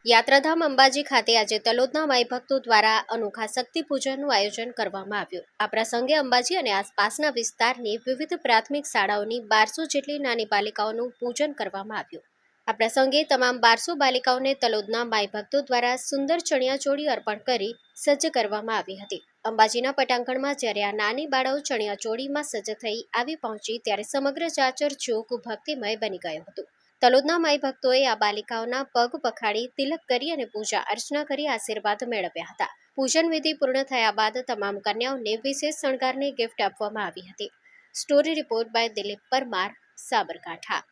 યાત્રાધામ અંબાજી ખાતે આજે તલોદના માઈ ભક્તો દ્વારા અનોખા શક્તિ પૂજનનું આયોજન કરવામાં આવ્યું। આ પ્રસંગે અંબાજી અને આસપાસના વિસ્તારની વિવિધ પ્રાથમિક શાળાઓની 1200 જેટલી નાની બાલિકાઓનું પૂજન કરવામાં આવ્યું। આ પ્રસંગે તમામ 1200 બાલિકાઓને તલોદના માઈ ભક્તો દ્વારા સુંદર ચણિયાચોળી અર્પણ કરી સજ્જ કરવામાં આવી હતી। અંબાજીના પટાંગણમાં જ્યારે આ નાની બાળાઓ ચણિયાચોળીમાં સજ્જ થઈ આવી પહોંચી ત્યારે સમગ્ર ચાચર ચોક ભક્તિમય બની ગયો હતો। તલોદના માઈ ભક્તોએ આ બાલિકાઓના પગ પખાડી તિલક કરી અને પૂજા અર્ચના કરી આશીર્વાદ મેળવ્યા હતા। પૂજન વિધિ પૂર્ણ થયા બાદ તમામ કન્યાઓને વિશેષ શણગારની ગિફ્ટ આપવામાં આવી હતી। Story report by Dilip Parmar, Sabarkantha.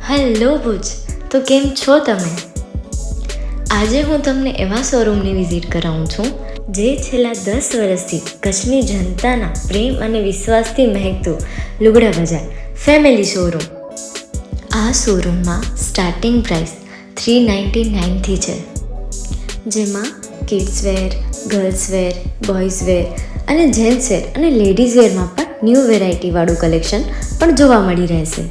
Hello Bhuj, તો કેમ છો તમે? આજે હું તમને એવા શોરૂમની વિઝિટ કરાવું છું જે છેલ્લા 10 વર્ષથી કચ્છની જનતાના પ્રેમ અને વિશ્વાસથી મહેકતું લુગડા બજાર ફેમિલી શોરૂમ। આ શોરૂમમાં સ્ટાર્ટિંગ પ્રાઇસ 399થી છે, જેમાં kids wear, girls wear, boys wear અને જેન્ટ્સ વેર અને લેડીઝ વેરમાં પણ ન્યૂ વેરાયટીવાળું કલેક્શન પણ જોવા મળી રહેશે।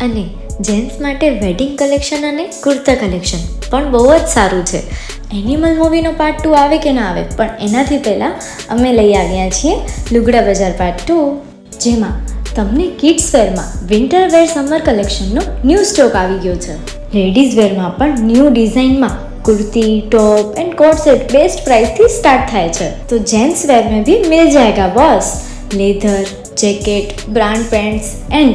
અને જેન્ટ્સ માટે વેડિંગ કલેક્શન અને કુર્તા કલેક્શન પણ બહુ જ સારું છે। એનિમલ મૂવીનો પાર્ટ 2 આવે કે ના આવે, પણ એનાથી પહેલાં અમે લઈ આવ્યા છીએ લુગડા બજાર પાર્ટ 2, જેમાં તમને કિડ્સ વેરમાં વિન્ટર વેર સમર કલેક્શનનો ન્યૂ સ્ટોક આવી ગયો છે। લેડીઝ વેરમાં પણ ન્યૂ ડિઝાઇનમાં kurti, top and coat set best price थी स्टार्ट थाय छे। तो जेंट्स वेर में भी मिल जाएगा boss. Leather, jacket, brand pants and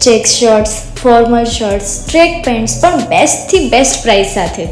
check shirts, formal shirts, track pants पर बेस्ट थी बेस्ट प्राइस साथे।